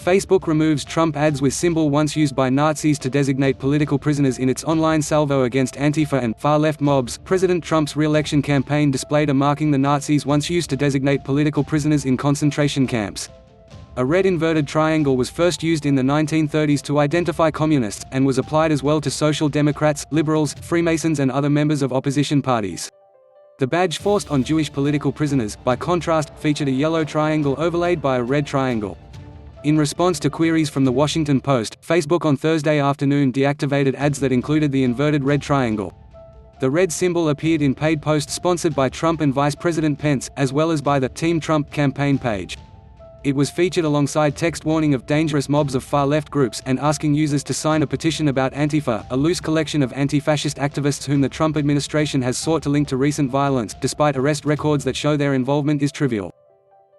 Facebook removes Trump ads with symbol once used by Nazis to designate political prisoners in its online salvo against antifa and far-left mobs. President Trump's re-election campaign displayed a marking the Nazis once used to designate political prisoners in concentration camps. A red inverted triangle was first used in the 1930s to identify communists, and was applied as well to Social Democrats, liberals, Freemasons and other members of opposition parties. The badge forced on Jewish political prisoners, by contrast, featured a yellow triangle overlaid by a red triangle. In response to queries from The Washington Post, Facebook on Thursday afternoon deactivated ads that included the inverted red triangle. The red symbol appeared in paid posts sponsored by Trump and Vice President Pence, as well as by the Team Trump campaign page. It was featured alongside text warning of dangerous mobs of far-left groups and asking users to sign a petition about Antifa, a loose collection of anti-fascist activists whom the Trump administration has sought to link to recent violence, despite arrest records that show their involvement is trivial.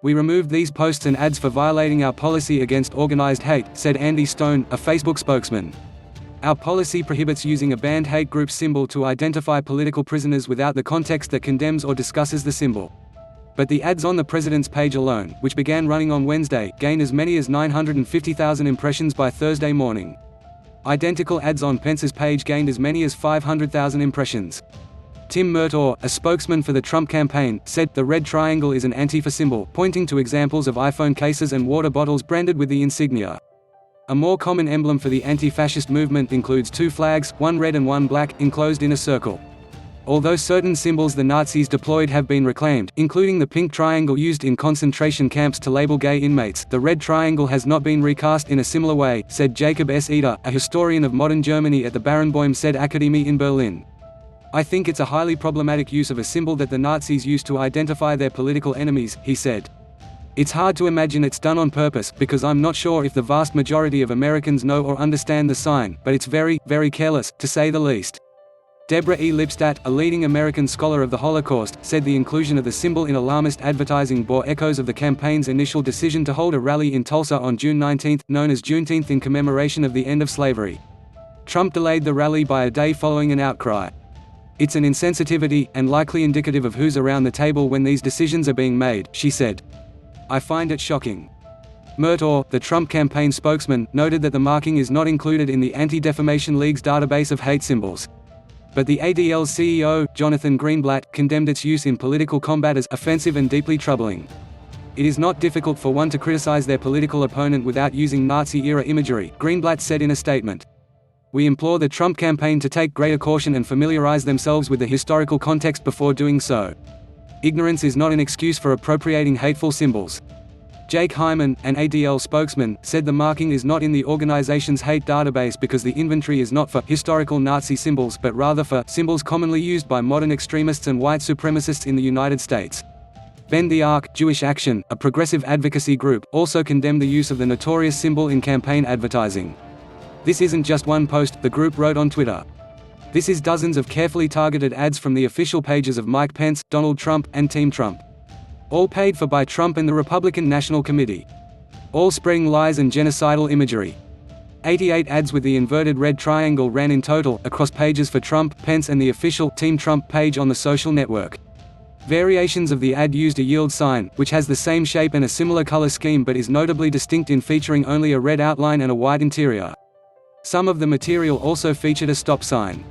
"We removed these posts and ads for violating our policy against organized hate," said Andy Stone, a Facebook spokesman. "Our policy prohibits using a banned hate group symbol to identify political prisoners without the context that condemns or discusses the symbol." But the ads on the president's page alone, which began running on Wednesday, gained as many as 950,000 impressions by Thursday morning. Identical ads on Pence's page gained as many as 500,000 impressions. Tim Murtaugh, a spokesman for the Trump campaign, said, "The red triangle is an Antifa symbol," pointing to examples of iPhone cases and water bottles branded with the insignia. A more common emblem for the anti-fascist movement includes two flags, one red and one black, enclosed in a circle. Although certain symbols the Nazis deployed have been reclaimed, including the pink triangle used in concentration camps to label gay inmates, the red triangle has not been recast in a similar way, said Jacob S. Eder, a historian of modern Germany at the Barenboim-Sed Akademie in Berlin. "I think it's a highly problematic use of a symbol that the Nazis used to identify their political enemies," he said. "It's hard to imagine it's done on purpose, because I'm not sure if the vast majority of Americans know or understand the sign, but it's very, very careless, to say the least." Deborah E. Lipstadt, a leading American scholar of the Holocaust, said the inclusion of the symbol in alarmist advertising bore echoes of the campaign's initial decision to hold a rally in Tulsa on June 19, known as Juneteenth in commemoration of the end of slavery. Trump delayed the rally by a day following an outcry. "It's an insensitivity, and likely indicative of who's around the table when these decisions are being made," she said. "I find it shocking." Murtaugh, the Trump campaign spokesman, noted that the marking is not included in the Anti-Defamation League's database of hate symbols. But the ADL's CEO, Jonathan Greenblatt, condemned its use in political combat as offensive and deeply troubling. "It is not difficult for one to criticize their political opponent without using Nazi-era imagery," Greenblatt said in a statement. "We implore the Trump campaign to take greater caution and familiarize themselves with the historical context before doing so. Ignorance is not an excuse for appropriating hateful symbols." Jake Hyman, an ADL spokesman, said the marking is not in the organization's hate database because the inventory is not for historical Nazi symbols but rather for symbols commonly used by modern extremists and white supremacists in the United States. Bend the Arc, Jewish Action, a progressive advocacy group, also condemned the use of the notorious symbol in campaign advertising. "This isn't just one post," the group wrote on Twitter. "This is dozens of carefully targeted ads from the official pages of Mike Pence, Donald Trump, and Team Trump. All paid for by Trump and the Republican National Committee. All spreading lies and genocidal imagery." 88 ads with the inverted red triangle ran in total, across pages for Trump, Pence and the official Team Trump page on the social network. Variations of the ad used a yield sign, which has the same shape and a similar color scheme but is notably distinct in featuring only a red outline and a white interior. Some of the material also featured a stop sign.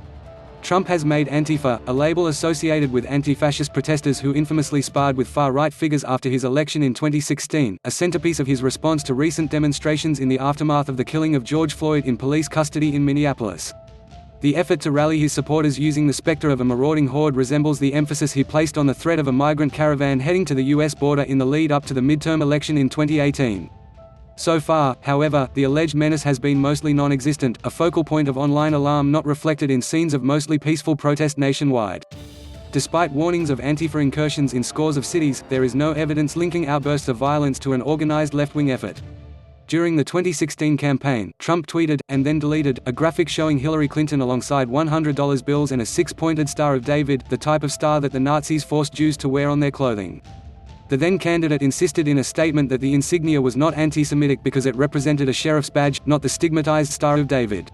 Trump has made Antifa, a label associated with anti-fascist protesters who infamously sparred with far-right figures after his election in 2016, a centerpiece of his response to recent demonstrations in the aftermath of the killing of George Floyd in police custody in Minneapolis. The effort to rally his supporters using the specter of a marauding horde resembles the emphasis he placed on the threat of a migrant caravan heading to the U.S. border in the lead-up to the midterm election in 2018. So far, however, the alleged menace has been mostly non-existent, a focal point of online alarm not reflected in scenes of mostly peaceful protest nationwide. Despite warnings of Antifa incursions in scores of cities, there is no evidence linking outbursts of violence to an organized left-wing effort. During the 2016 campaign, Trump tweeted, and then deleted, a graphic showing Hillary Clinton alongside $100 bills and a six-pointed Star of David, the type of star that the Nazis forced Jews to wear on their clothing. The then-candidate insisted in a statement that the insignia was not anti-Semitic because it represented a sheriff's badge, not the stigmatized Star of David.